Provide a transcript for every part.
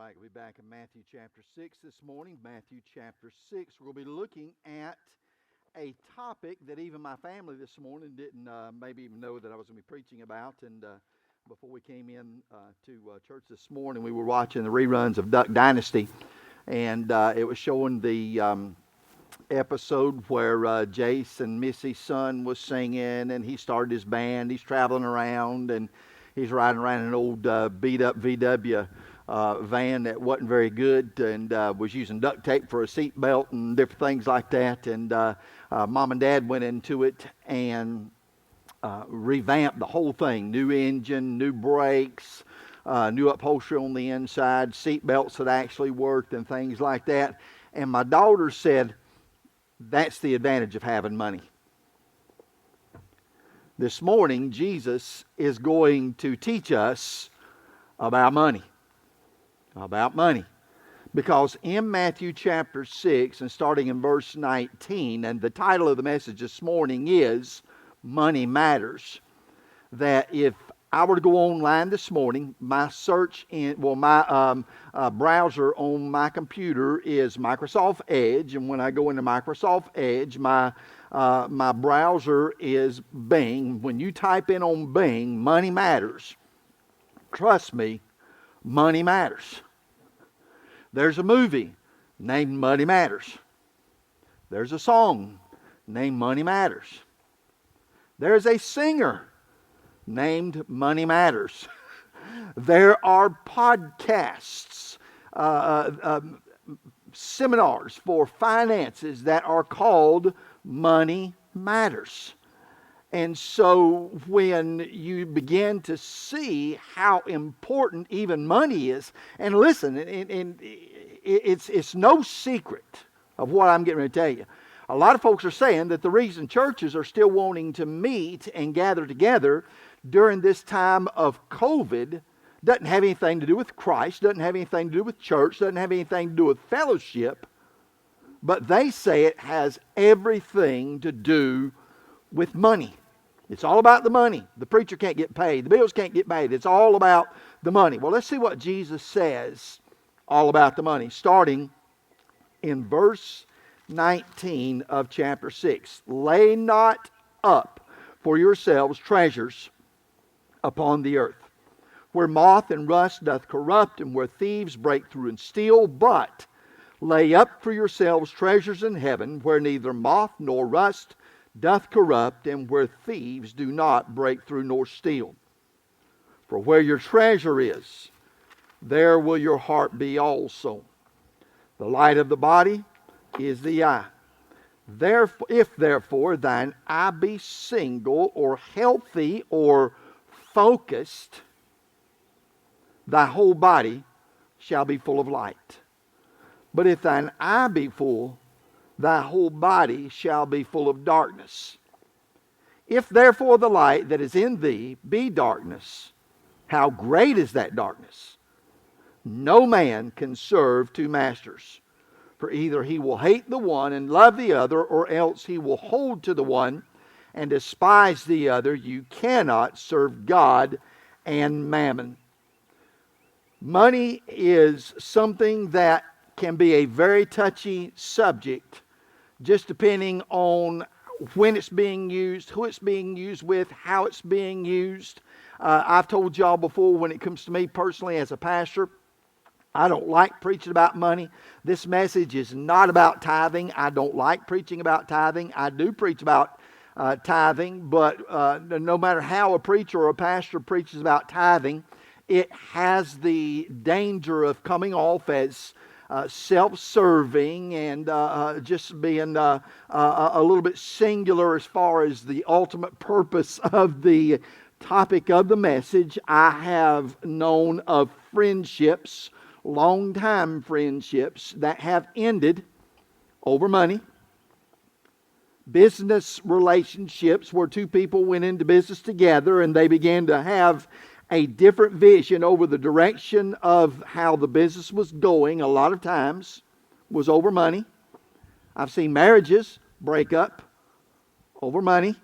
right, we'll be back in Matthew chapter 6 this morning. Matthew chapter 6. We'll be looking at a topic that even my family this morning didn't maybe even know that I was going to be preaching about. And before we came in to church this morning, we were watching the reruns of Duck Dynasty. And it was showing the episode where Jace and Missy's son was singing, and he started his band. He's traveling around, and he's riding around in an old beat-up VW van that wasn't very good, and was using duct tape for a seat belt and different things like that. And Mom and Dad went into it and revamped the whole thing. New engine, new brakes, new upholstery on the inside, seat belts that actually worked and things like that. And my daughter said, that's the advantage of having money. This morning, Jesus is going to teach us about money. About money. Because in Matthew chapter 6 and starting in verse 19, and the title of the message this morning is Money Matters. That if I were to go online this morning, my search my browser on my computer is Microsoft Edge, and when I go into Microsoft Edge, my browser is Bing. When you type in on Bing, money matters. Trust me, money matters. There's a movie named Money Matters. There's a song named Money Matters. There's a singer named Money Matters. There are podcasts, seminars for finances that are called Money Matters. And so when you begin to see how important even money is, and listen, it's no secret of what I'm getting ready to tell you. A lot of folks are saying that the reason churches are still wanting to meet and gather together during this time of COVID doesn't have anything to do with Christ, doesn't have anything to do with church, doesn't have anything to do with fellowship, but they say it has everything to do with money. It's all about the money. The preacher can't get paid. The bills can't get paid. It's all about the money. Well, let's see what Jesus says all about the money, starting in verse 19 of chapter 6. Lay not up for yourselves treasures upon the earth, where moth and rust doth corrupt, and where thieves break through and steal. But lay up for yourselves treasures in heaven, where neither moth nor rust doth corrupt, and where thieves do not break through nor steal. For where your treasure is, there will your heart be also. The light of the body is the eye. Therefore, if therefore thine eye be single or healthy or focused, thy whole body shall be full of light. But if thine eye be full, thy whole body shall be full of darkness. If therefore the light that is in thee be darkness, how great is that darkness? No man can serve two masters. For either he will hate the one and love the other, or else he will hold to the one and despise the other. You cannot serve God and mammon. Money is something that can be a very touchy subject, just depending on when it's being used, who it's being used with, how it's being used. I've told y'all before, when it comes to me personally as a pastor, I don't like preaching about money. This message is not about tithing. I don't like preaching about tithing. I do preach about tithing, but no matter how a preacher or a pastor preaches about tithing, it has the danger of coming off as self-serving and just being a little bit singular as far as the ultimate purpose of the topic of the message. I have known of friendships, long-time friendships, that have ended over money. Business relationships where two people went into business together and they began to have a different vision over the direction of how the business was going, a lot of times was over money. I've seen marriages break up over money.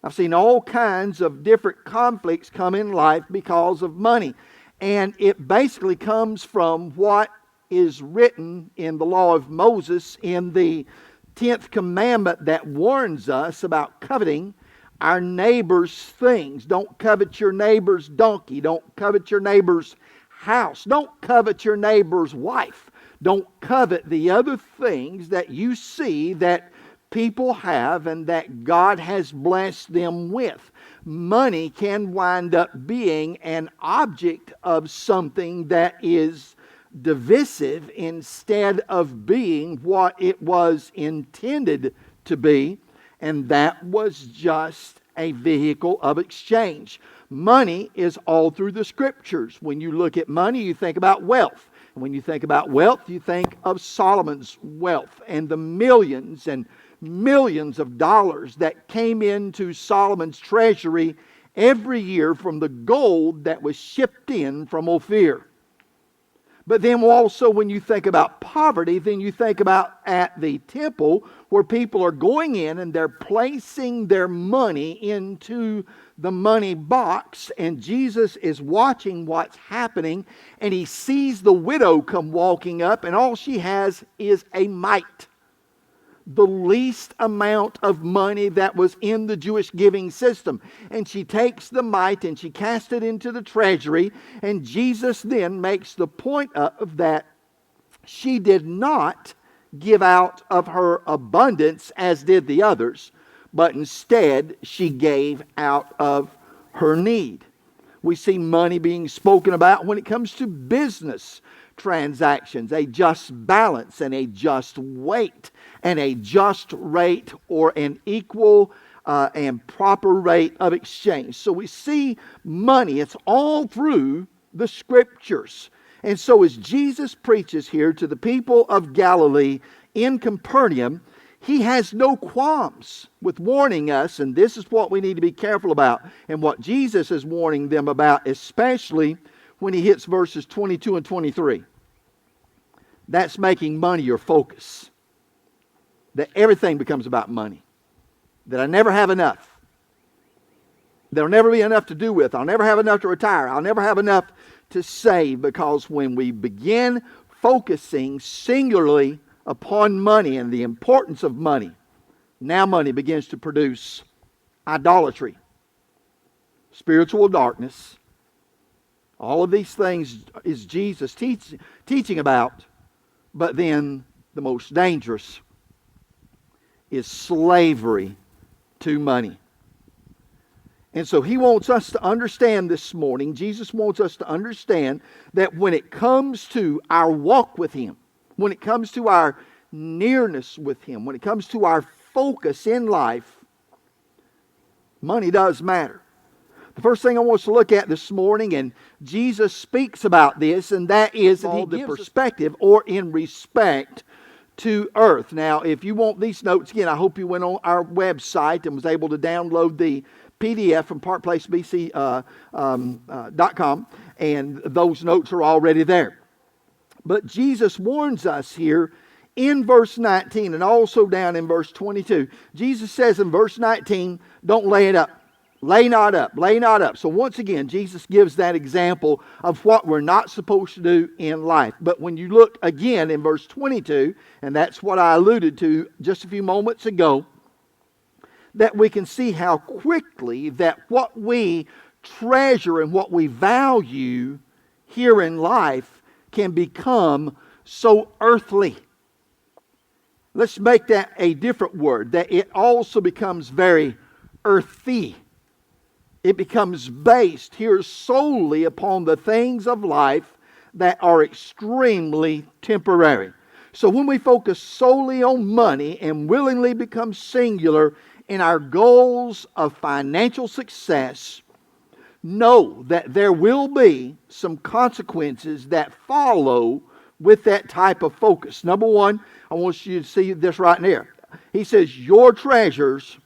I've seen all kinds of different conflicts come in life because of money. And it basically comes from what is written in the law of Moses in the 10th commandment that warns us about coveting our neighbor's things. Don't covet your neighbor's donkey. Don't covet your neighbor's house. Don't covet your neighbor's wife. Don't covet the other things that you see that people have and that God has blessed them with. Money can wind up being an object of something that is divisive instead of being what it was intended to be, and that was just a vehicle of exchange. Money is all through the Scriptures. When you look at money, you think about wealth. When you think about wealth, you think of Solomon's wealth and the millions and millions of dollars that came into Solomon's treasury every year from the gold that was shipped in from Ophir. But then also when you think about poverty, then you think about at the temple where people are going in and they're placing their money into the money box, and Jesus is watching what's happening, and he sees the widow come walking up, and all she has is a mite. The least amount of money that was in the Jewish giving system. And she takes the mite and she casts it into the treasury. And Jesus then makes the point of that she did not give out of her abundance as did the others, but instead she gave out of her need. We see money being spoken about when it comes to business transactions, a just balance and a just weight and a just rate or an equal and proper rate of exchange. So we see money, it's all through the Scriptures. And so as Jesus preaches here to the people of Galilee in Capernaum, he has no qualms with warning us, and this is what we need to be careful about, and what Jesus is warning them about, especially when he hits verses 22 and 23. That's making money your focus. That everything becomes about money. That I never have enough. There'll never be enough to do with. I'll never have enough to retire. I'll never have enough to save, because when we begin focusing singularly upon money and the importance of money, now money begins to produce idolatry, spiritual darkness. All of these things is Jesus teaching about. But then the most dangerous is slavery to money. And so he wants us to understand this morning, Jesus wants us to understand that when it comes to our walk with him, when it comes to our nearness with him, when it comes to our focus in life, money does matter. The first thing I want us to look at this morning, and Jesus speaks about this, and that is that he gives perspective or in respect to earth. Now, if you want these notes, again, I hope you went on our website and was able to download the PDF from parkplacebc.com, and those notes are already there. But Jesus warns us here in verse 19 and also down in verse 22. Jesus says in verse 19, don't lay it up. Lay not up, lay not up. So once again, Jesus gives that example of what we're not supposed to do in life. But when you look again in verse 22, and that's what I alluded to just a few moments ago, that we can see how quickly that what we treasure and what we value here in life can become so earthly. Let's make that a different word, that it also becomes very earthy. It becomes based here solely upon the things of life that are extremely temporary. So when we focus solely on money and willingly become singular in our goals of financial success, know that there will be some consequences that follow with that type of focus. Number one, I want you to see this right here. He says, your treasures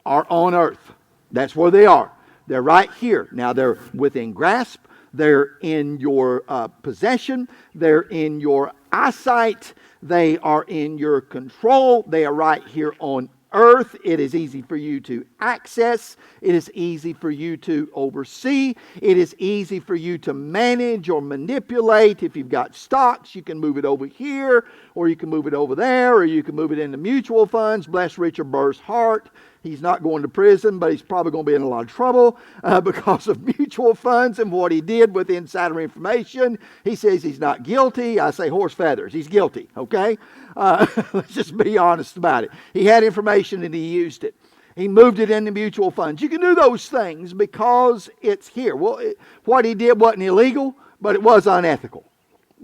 are on earth. That's where they are. They're right here. Now they're within grasp. They're in your possession. They're in your eyesight. They are in your control. They are right here on earth. It is easy for you to access. It is easy for you to oversee. It is easy for you to manage or manipulate. If you've got stocks, you can move it over here, or you can move it over there, or you can move it into mutual funds. Bless Richard Burr's heart. He's not going to prison, but he's probably going to be in a lot of trouble because of mutual funds and what he did with insider information. He says he's not guilty. I say horse feathers. He's guilty, okay? Let's just be honest about it. He had information and he used it. He moved it into mutual funds. You can do those things because it's here. Well, what he did wasn't illegal, but it was unethical.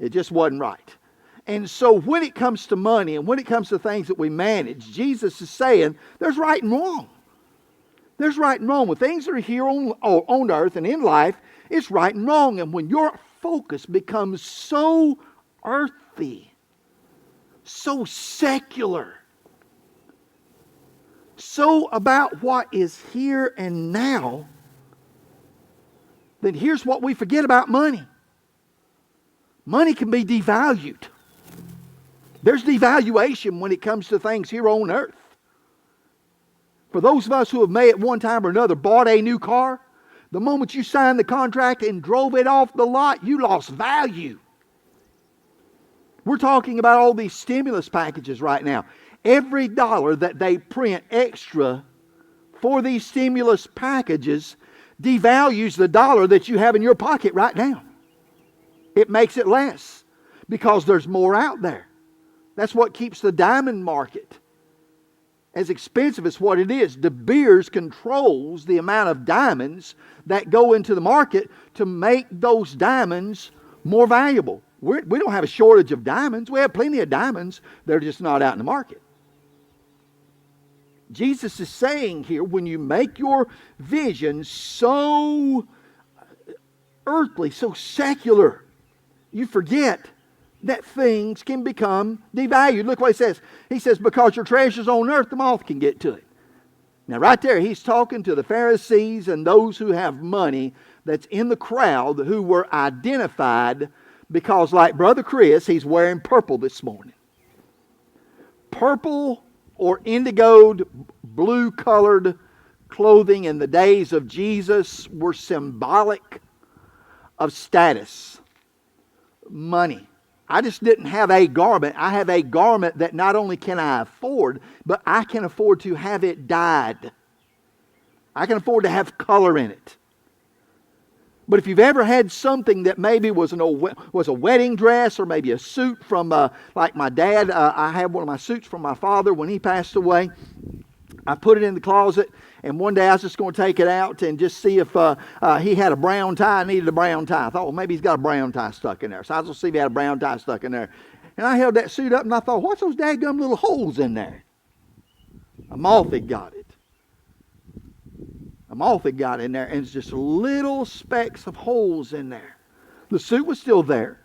It just wasn't right. And so when it comes to money and when it comes to things that we manage, Jesus is saying there's right and wrong. There's right and wrong. When things are here on earth and in life, it's right and wrong. And when your focus becomes so earthy, so secular, so about what is here and now, then here's what we forget about money. Money can be devalued. There's devaluation when it comes to things here on earth. For those of us who have may at one time or another bought a new car, the moment you signed the contract and drove it off the lot, you lost value. We're talking about all these stimulus packages right now. Every dollar that they print extra for these stimulus packages devalues the dollar that you have in your pocket right now. It makes it less because there's more out there. That's what keeps the diamond market as expensive as what it is. De Beers controls the amount of diamonds that go into the market to make those diamonds more valuable. We don't have a shortage of diamonds. We have plenty of diamonds. They're just not out in the market. Jesus is saying here, when you make your vision so earthly, so secular, you forget that things can become devalued. Look what he says. He says, because your treasure's on earth, the moth can get to it. Now right there, he's talking to the Pharisees and those who have money that's in the crowd who were identified because, like Brother Chris, he's wearing purple this morning. Purple or indigoed, blue-colored clothing in the days of Jesus were symbolic of status, money. I just didn't have a garment. I have a garment that not only can I afford, but I can afford to have it dyed. I can afford to have color in it. But if you've ever had something that maybe was a wedding dress or maybe a suit from, like my dad, I had one of my suits from my father when he passed away. I put it in the closet, and one day I was just going to take it out and just see if he had a brown tie. I needed a brown tie. I thought, well, maybe he's got a brown tie stuck in there. So I was going to see if he had a brown tie stuck in there. And I held that suit up, and I thought, what's those daggum little holes in there? A moth had got it. A moth had got in there, and it's just little specks of holes in there. The suit was still there.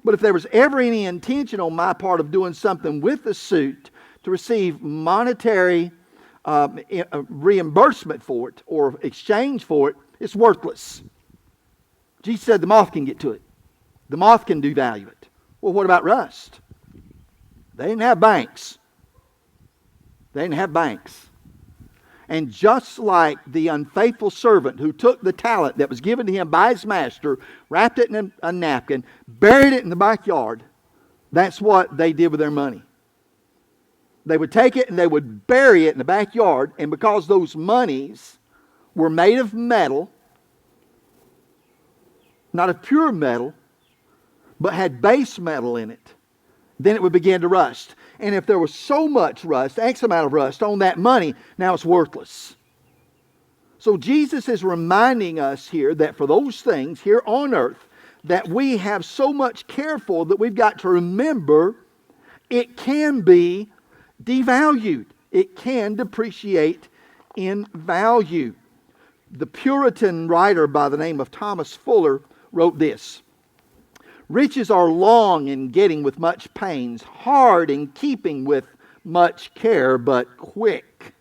But if there was ever any intention on my part of doing something with the suit to receive monetary reimbursement for it or exchange for it, it's worthless. Jesus said the moth can get to it. The moth can devalue it. Well, what about rust? They didn't have banks. They didn't have banks. And just like the unfaithful servant who took the talent that was given to him by his master, wrapped it in a napkin, buried it in the backyard, that's what they did with their money. They would take it and they would bury it in the backyard, and because those monies were made of metal, not of pure metal, but had base metal in it, then it would begin to rust. And if there was so much rust, X amount of rust on that money, now it's worthless. So Jesus is reminding us here that for those things here on earth that we have so much care for, that we've got to remember it can be devalued. It can depreciate in value. The Puritan writer by the name of Thomas Fuller wrote this: riches are long in getting with much pains, hard in keeping with much care, but quick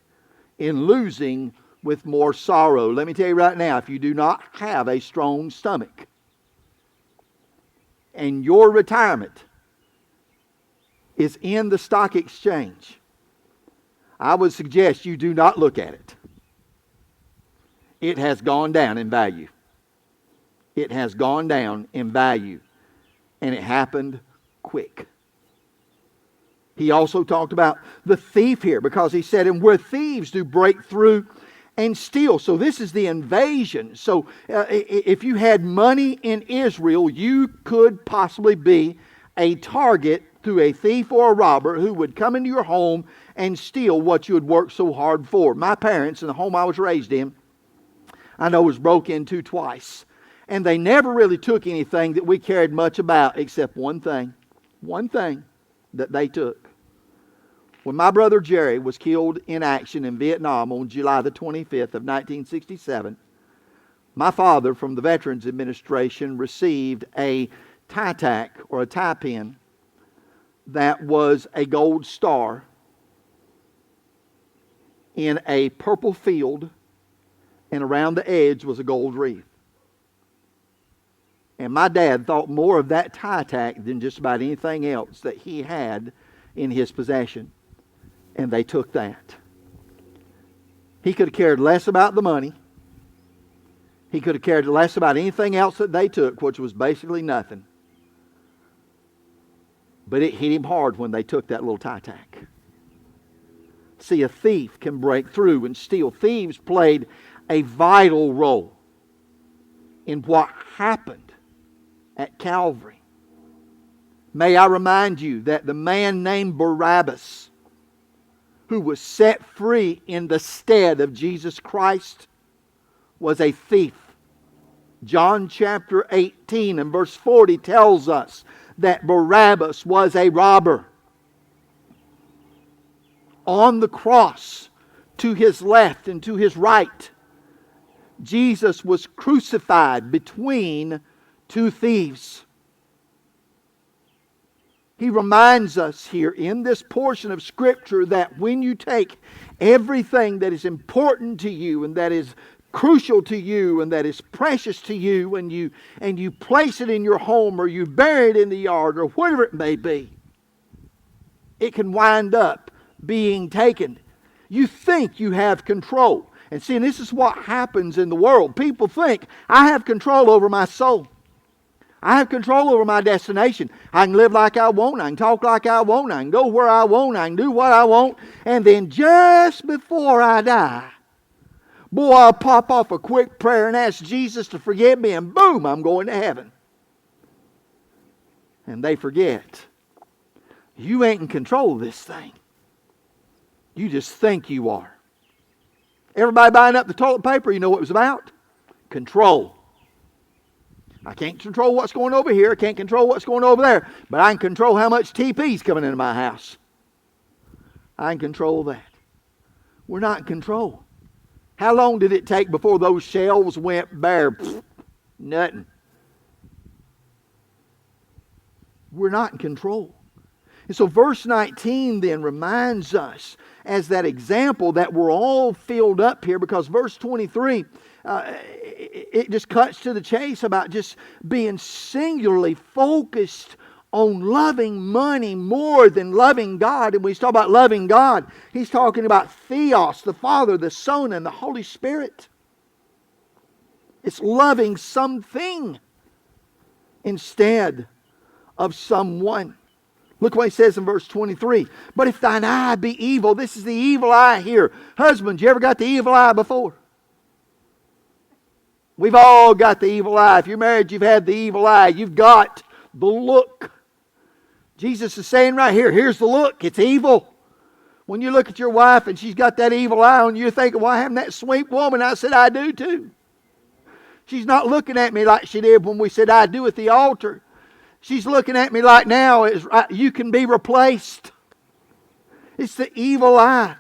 in losing with more sorrow. Let me tell you right now, if you do not have a strong stomach and your retirement is in the stock exchange, I would suggest you do not look at it. It has gone down in value. It has gone down in value. And it happened quick. He also talked about the thief here, because he said, and where thieves do break through and steal. So this is the invasion. So if you had money in Israel, you could possibly be a target through a thief or a robber who would come into your home and steal what you had worked so hard for. My parents, in the home I was raised in, I know was broke into twice. And they never really took anything that we cared much about except one thing. One thing that they took. When my brother Jerry was killed in action in Vietnam on July the 25th of 1967, my father from the Veterans Administration received a tie tack or a tie pin that was a gold star in a purple field, and around the edge was a gold wreath. And my dad thought more of that tie tack than just about anything else that he had in his possession. And they took that. He could have cared less about the money. He could have cared less about anything else that they took, which was basically nothing. But it hit him hard when they took that little tie tack. See, a thief can break through and steal. Thieves played a vital role in what happened at Calvary. May I remind you that the man named Barabbas, who was set free in the stead of Jesus Christ, was a thief. John chapter 18 and verse 40 tells us that Barabbas was a robber. On the cross, to his left and to his right, Jesus was crucified between two thieves. He reminds us here in this portion of Scripture that when you take everything that is important to you and that is crucial to you and that is precious to you, and you place it in your home, or you bury it in the yard, or whatever it may be, it can wind up being taken. You think you have control. And see, this is what happens in the world. People think, I have control over my soul. I have control over my destination. I can live like I want. I can talk like I want. I can go where I want. I can do what I want. And then just before I die, boy, I'll pop off a quick prayer and ask Jesus to forgive me, and boom, I'm going to heaven. And they forget. You ain't in control of this thing. You just think you are. Everybody buying up the toilet paper, you know what it was about? Control. I can't control what's going over here. I can't control what's going over there. But I can control how much TP is coming into my house. I can control that. We're not in control. How long did it take before those shelves went bare? Pfft, nothing. We're not in control. And so verse 19 then reminds us as that example that we're all filled up here, because verse 23, it just cuts to the chase about just being singularly focused on loving money more than loving God. And when he's talking about loving God, he's talking about Theos, the Father, the Son, and the Holy Spirit. It's loving something instead of someone. Look what he says in verse 23. But if thine eye be evil, this is the evil eye here. Husbands, you ever got the evil eye before? We've all got the evil eye. If you're married, you've had the evil eye. You've got the look. Jesus is saying right here, here's the look. It's evil. When you look at your wife and she's got that evil eye on you, you're thinking, well, I have that sweet woman. I said, I do too. She's not looking at me like she did when we said, I do at the altar. She's looking at me like now, you can be replaced. It's the evil eye.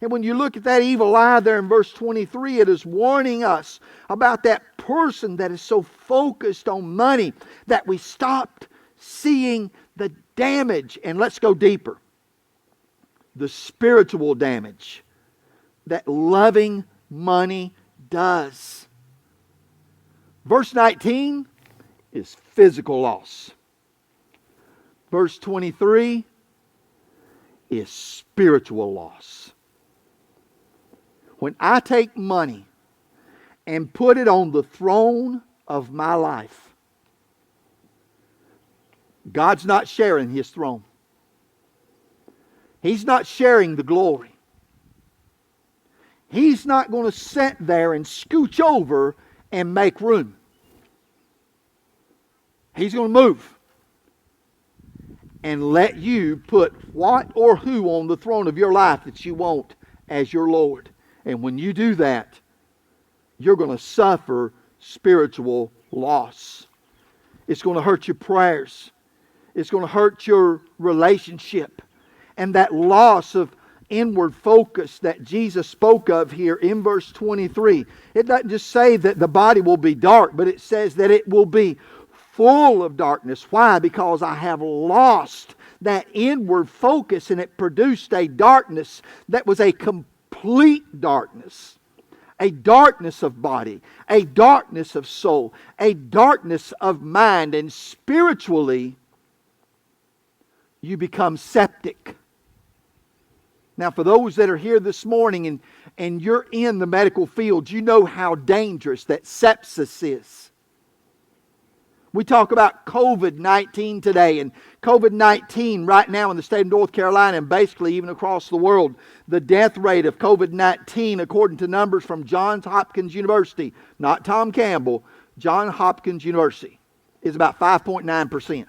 And when you look at that evil eye there in verse 23, it is warning us about that person that is so focused on money that we stopped seeing the damage. And let's go deeper. The spiritual damage that loving money does. Verse 19 is physical loss. Verse 23 is spiritual loss. When I take money and put it on the throne of my life, God's not sharing His throne. He's not sharing the glory. He's not going to sit there and scooch over and make room. He's going to move and let you put what or who on the throne of your life that you want as your Lord. And when you do that, you're going to suffer spiritual loss. It's going to hurt your prayers. It's going to hurt your relationship. And that loss of inward focus that Jesus spoke of here in verse 23. It doesn't just say that the body will be dark, but it says that it will be full of darkness. Why? Because I have lost that inward focus, and it produced a darkness that was a complete darkness. A darkness of body, a darkness of soul, a darkness of mind, and spiritually you become septic. Now, for those that are here this morning and you're in the medical field, you know how dangerous that sepsis is. We talk about COVID-19 today, and COVID-19 right now in the state of North Carolina and basically even across the world, the death rate of COVID-19, according to numbers from Johns Hopkins University, not Tom Campbell, Johns Hopkins University, is about 5.9%.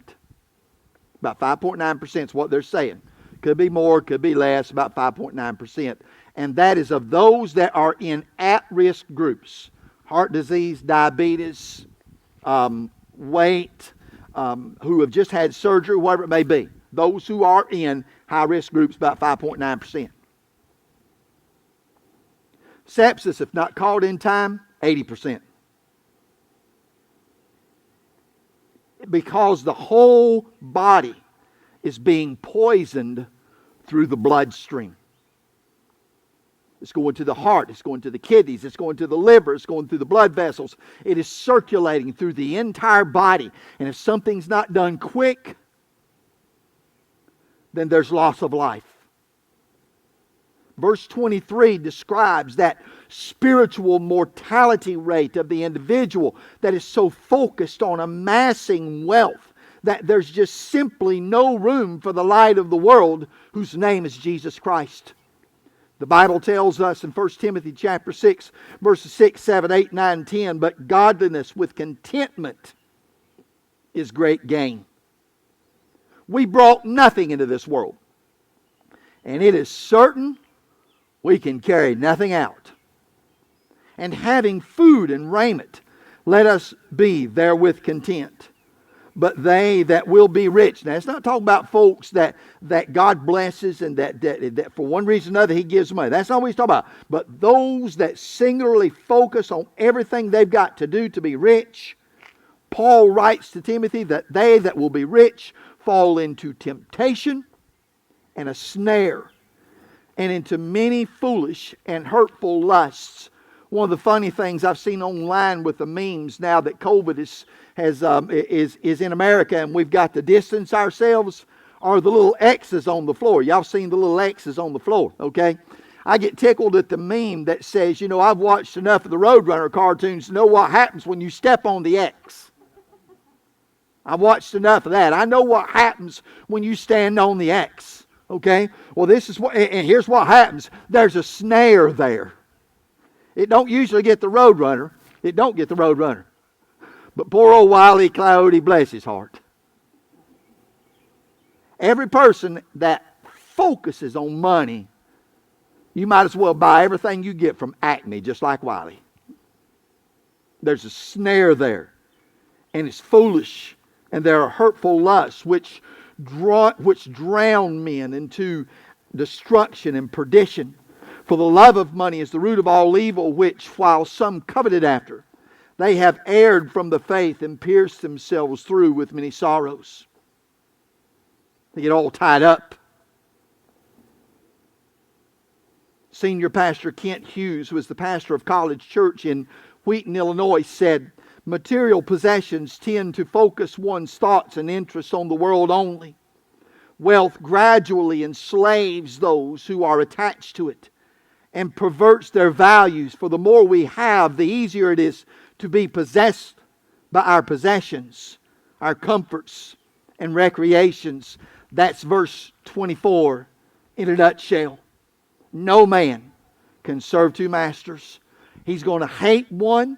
About 5.9% is what they're saying. Could be more, could be less, about 5.9%. And that is of those that are in at-risk groups. Heart disease, diabetes, weight, who have just had surgery, whatever it may be. Those who are in high-risk groups, about 5.9%. Sepsis, if not caught in time, 80%. Because the whole body is being poisoned through the bloodstream. It's going to the heart, it's going to the kidneys, it's going to the liver, it's going through the blood vessels. It is circulating through the entire body. And if something's not done quick, then there's loss of life. Verse 23 describes that spiritual mortality rate of the individual that is so focused on amassing wealth that there's just simply no room for the light of the world, whose name is Jesus Christ. The Bible tells us in 1 Timothy chapter 6, verses 6, 7, 8, 9, 10, but godliness with contentment is great gain. We brought nothing into this world, and it is certain we can carry nothing out. And having food and raiment, let us be therewith content. But they that will be rich. Now, it's not talking about folks that God blesses and that for one reason or another He gives money. That's not what He's talking about. But those that singularly focus on everything they've got to do to be rich. Paul writes to Timothy that they that will be rich fall into temptation and a snare, and into many foolish and hurtful lusts. One of the funny things I've seen online with the memes now that COVID is in America and we've got to distance ourselves are the little X's on the floor. Y'all seen the little X's on the floor, okay? I get tickled at the meme that says, you know, I've watched enough of the Roadrunner cartoons to know what happens when you step on the X. I've watched enough of that. I know what happens when you stand on the X. Okay? Well, this is what, and here's what happens. There's a snare there. It don't usually get the Roadrunner. It don't get the Roadrunner. But poor old Wile E. Coyote, bless his heart. Every person that focuses on money, you might as well buy everything you get from Acme, just like Wiley. There's a snare there. And it's foolish. And there are hurtful lusts which drown men into destruction and perdition. For the love of money is the root of all evil, which, while some coveted after, they have erred from the faith and pierced themselves through with many sorrows. They get all tied up. Senior Pastor Kent Hughes, who was the pastor of College Church in Wheaton, Illinois, said, material possessions tend to focus one's thoughts and interests on the world only. Wealth gradually enslaves those who are attached to it, and perverts their values. For the more we have, the easier it is to be possessed by our possessions, our comforts and recreations. That's verse 24 in a nutshell. No man can serve two masters. He's going to hate one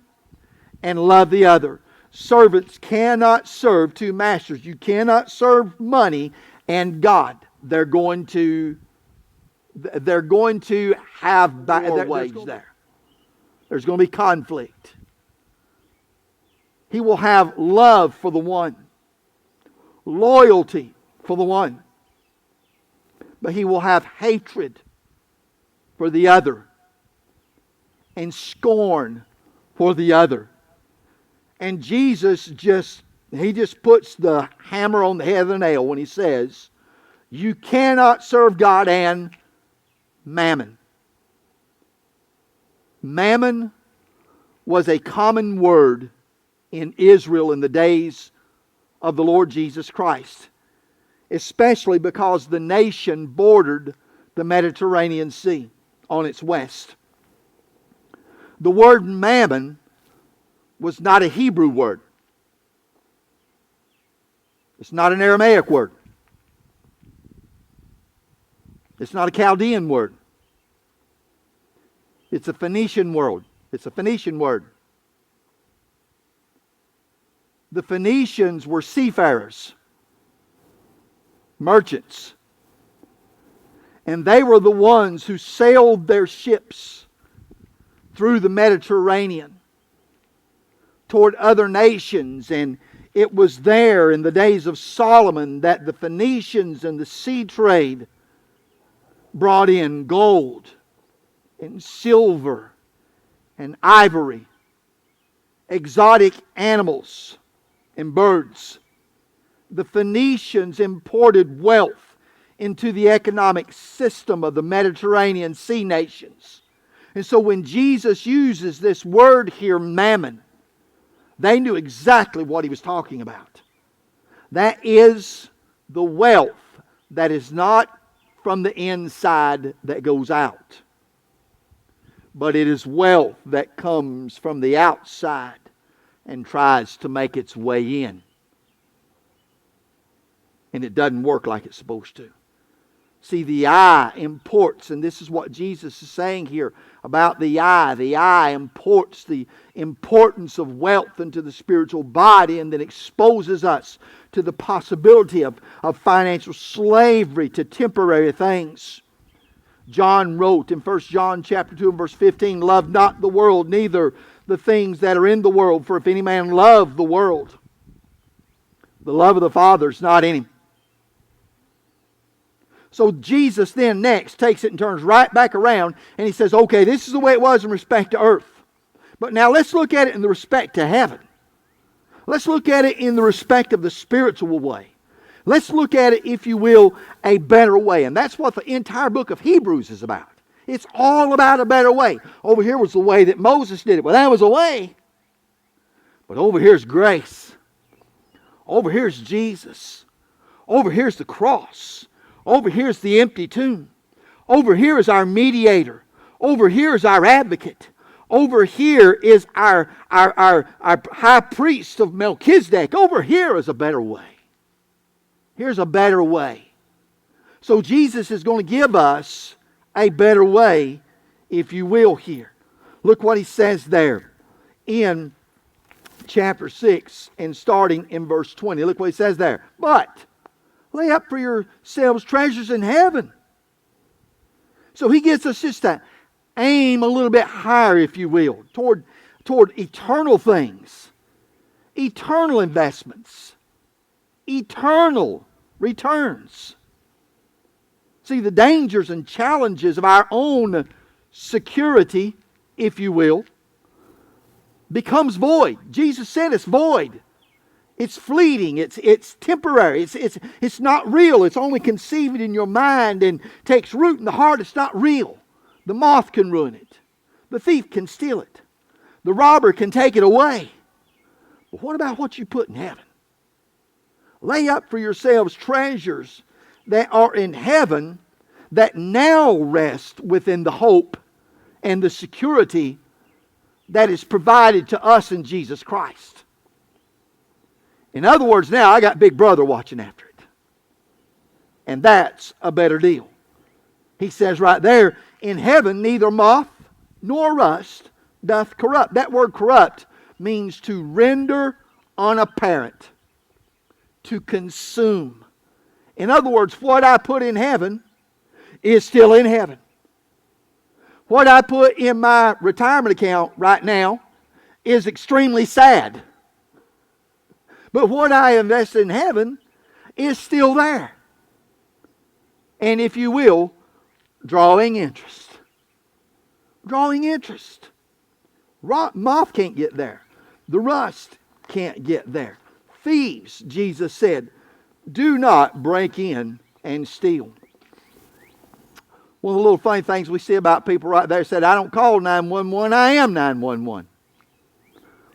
and love the other. Servants cannot serve two masters. You cannot serve money and God. They're going to have their wage there. There's going to be conflict. He will have love for the one, loyalty for the one, but he will have hatred for the other and scorn for the other. And Jesus just puts the hammer on the head of the nail when he says, you cannot serve God and mammon. Mammon was a common word in Israel in the days of the Lord Jesus Christ, especially because the nation bordered the Mediterranean Sea on its west. The word mammon was not a Hebrew word. It's not an Aramaic word. It's not a Chaldean word. It's a Phoenician word. It's a Phoenician word. The Phoenicians were seafarers, merchants. And they were the ones who sailed their ships through the Mediterranean toward other nations. And it was there in the days of Solomon that the Phoenicians and the sea trade brought in gold and silver and ivory, exotic animals and birds. The Phoenicians imported wealth into the economic system of the Mediterranean sea nations. And so when Jesus uses this word here, mammon, they knew exactly what he was talking about. That is the wealth that is not from the inside that goes out, but it is wealth that comes from the outside and tries to make its way in. And it doesn't work like it's supposed to. See, the eye imports, and this is what Jesus is saying here about the eye. The eye imports the importance of wealth into the spiritual body and then exposes us to the possibility of financial slavery to temporary things. John wrote in 1 John chapter 2 and verse 15, love not the world, neither the things that are in the world. For if any man love the world, the love of the Father is not in him. So Jesus then next takes it and turns right back around and he says, okay, this is the way it was in respect to earth. But now let's look at it in the respect to heaven. Let's look at it in the respect of the spiritual way. Let's look at it, if you will, a better way. And that's what the entire book of Hebrews is about. It's all about a better way. Over here was the way that Moses did it. Well, that was a way. But over here's grace. Over here's Jesus. Over here's the cross. Over here's the empty tomb. Over here is our mediator. Over here is our advocate. Over here is our high priest of Melchizedek. Over here is a better way. Here's a better way. So Jesus is going to give us a better way, if you will, here. Look what he says there in chapter 6 and starting in verse 20. Look what he says there. But lay up for yourselves treasures in heaven. So he gets us just to aim a little bit higher, if you will, toward eternal things, eternal investments, eternal returns. See, the dangers and challenges of our own security, if you will, becomes void. Jesus said it's void. It's fleeting. It's temporary. It's not real. It's only conceived in your mind and takes root in the heart. It's not real. The moth can ruin it. The thief can steal it. The robber can take it away. But what about what you put in heaven? Lay up for yourselves treasures that are in heaven, that now rest within the hope and the security that is provided to us in Jesus Christ. In other words, now I got Big Brother watching after it. And that's a better deal. He says right there, in heaven neither moth nor rust doth corrupt. That word corrupt means to render unapparent, to consume. In other words, what I put in heaven is still in heaven. What I put in my retirement account right now is extremely sad. But what I invest in heaven is still there. And if you will, drawing interest. Drawing interest. Moth can't get there. The rust can't get there. Thieves, Jesus said, do not break in and steal. One of the little funny things we see about people right there said, I don't call 911, I am 911.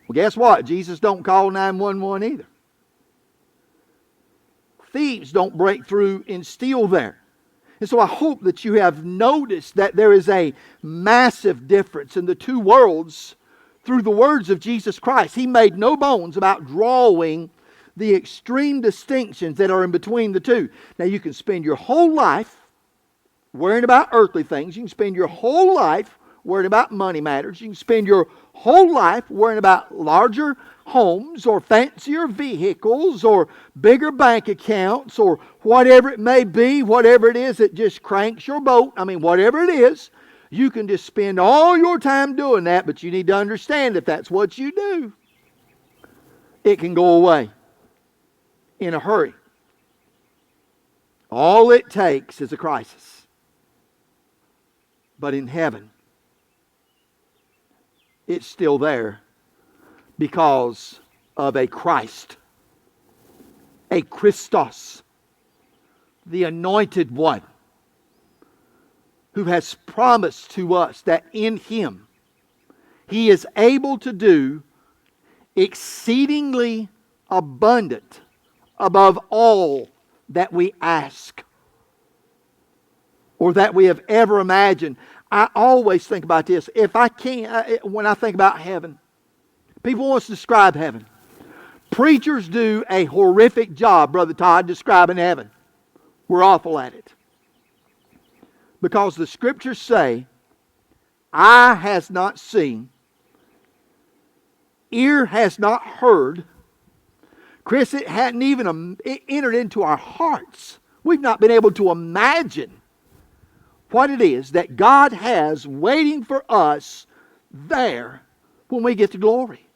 Well, guess what? Jesus don't call 911 either. Thieves don't break through and steal there. And so I hope that you have noticed that there is a massive difference in the two worlds through the words of Jesus Christ. He made no bones about drawing the extreme distinctions that are in between the two. Now you can spend your whole life worrying about earthly things. You can spend your whole life worrying about money matters. You can spend your whole life worrying about larger homes or fancier vehicles or bigger bank accounts or whatever it may be, whatever it is that just cranks your boat. I mean, whatever it is, you can just spend all your time doing that, but you need to understand if that's what you do, it can go away in a hurry. All it takes is a crisis. But in heaven, it's still there because of a Christ, a Christos, the anointed one, who has promised to us that in Him He is able to do exceedingly abundant above all that we ask or that we have ever imagined. I always think about this. If I can't, when I think about heaven, people want to describe heaven. Preachers do a horrific job, Brother Todd, describing heaven. We're awful at it. Because the Scriptures say, eye has not seen, ear has not heard. Chris, it hadn't even entered into our hearts. We've not been able to imagine what it is that God has waiting for us there when we get to glory.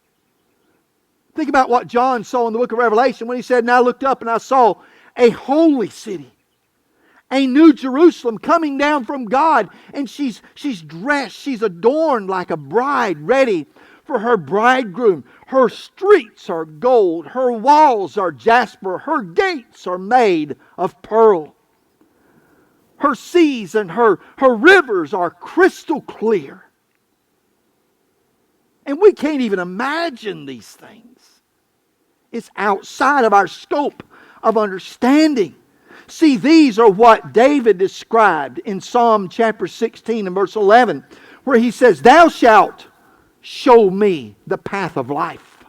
Think about what John saw in the book of Revelation when he said, and I looked up and I saw a holy city, a new Jerusalem coming down from God. And she's dressed, she's adorned like a bride ready for her bridegroom. Her streets are gold, her walls are jasper, her gates are made of pearl. Her seas and her rivers are crystal clear. And we can't even imagine these things. It's outside of our scope of understanding. See, these are what David described in Psalm chapter 16 and verse 11, where he says, Thou shalt show me the path of life.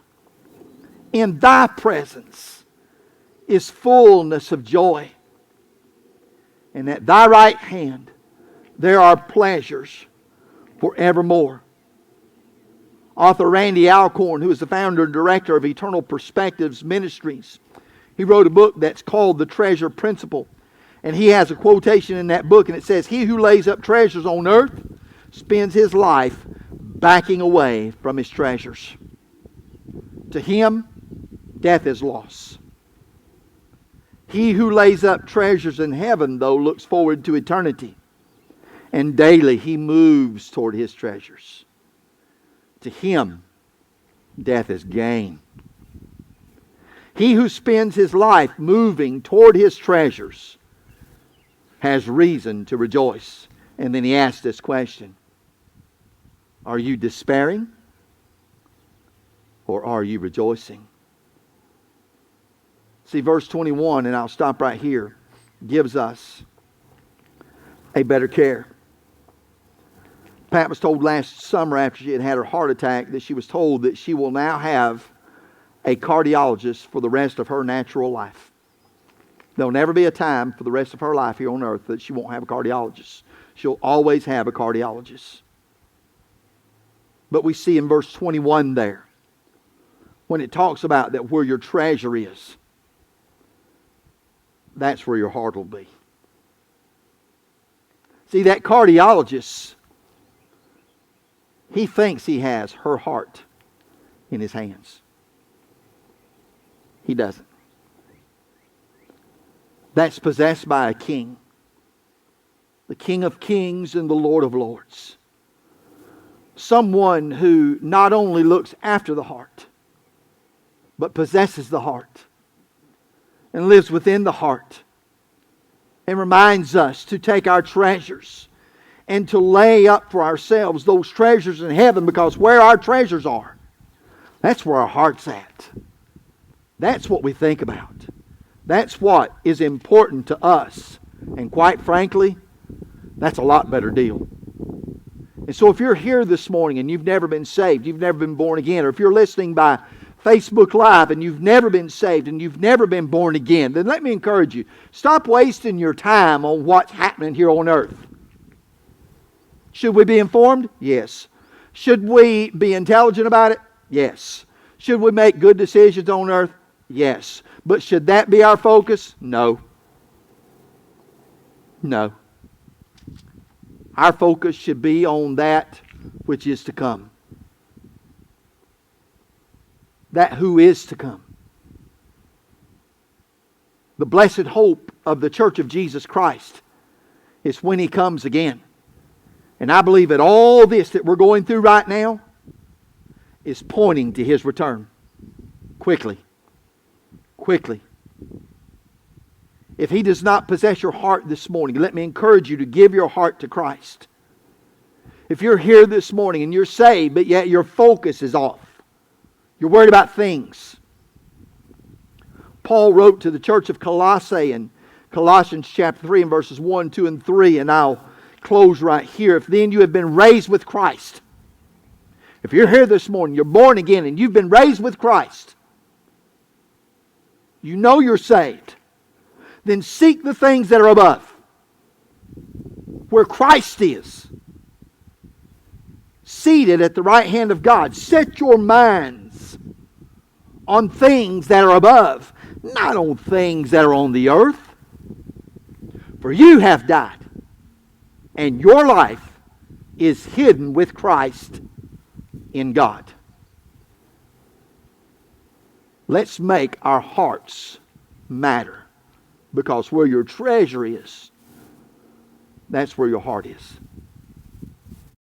In Thy presence is fullness of joy. And at Thy right hand there are pleasures forevermore. Author Randy Alcorn, who is the founder and director of Eternal Perspectives Ministries, he wrote a book that's called The Treasure Principle. And he has a quotation in that book, and it says, He who lays up treasures on earth spends his life backing away from his treasures. To him, death is loss. He who lays up treasures in heaven, though, looks forward to eternity. And daily he moves toward his treasures. To him, death is gain. He who spends his life moving toward his treasures has reason to rejoice. And then he asks this question: Are you despairing? Or are you rejoicing? See, verse 21, and I'll stop right here, gives us a better care. Pat was told last summer after she had had her heart attack that she was told that she will now have a cardiologist for the rest of her natural life. There'll never be a time for the rest of her life here on earth that she won't have a cardiologist. She'll always have a cardiologist. But we see in verse 21 there, when it talks about that where your treasure is, that's where your heart will be. See, that cardiologist, he thinks he has her heart in his hands. He doesn't. That's possessed by a king. The King of Kings and the Lord of Lords. Someone who not only looks after the heart, but possesses the heart and lives within the heart and reminds us to take our treasures and to lay up for ourselves those treasures in heaven, because where our treasures are, that's where our heart's at. That's what we think about. That's what is important to us. And quite frankly, that's a lot better deal. And so if you're here this morning and you've never been saved, you've never been born again, or if you're listening by Facebook Live and you've never been saved and you've never been born again, then let me encourage you. Stop wasting your time on what's happening here on earth. Should we be informed? Yes. Should we be intelligent about it? Yes. Should we make good decisions on earth? Yes. But should that be our focus? No. No. Our focus should be on that which is to come. That who is to come. The blessed hope of the Church of Jesus Christ is when He comes again. And I believe that all this that we're going through right now is pointing to His return. Quickly. Quickly. If He does not possess your heart this morning, let me encourage you to give your heart to Christ. If you're here this morning and you're saved, but yet your focus is off, you're worried about things. Paul wrote to the church of Colossae in Colossians chapter 3 and verses 1, 2, and 3, and I'll close right here. If then you have been raised with Christ. If you're here this morning, you're born again and you've been raised with Christ. You know you're saved. Then seek the things that are above, where Christ is, seated at the right hand of God. Set your minds on things that are above, not on things that are on the earth. For you have died, and your life is hidden with Christ in God. Let's make our hearts matter. Because where your treasure is, that's where your heart is.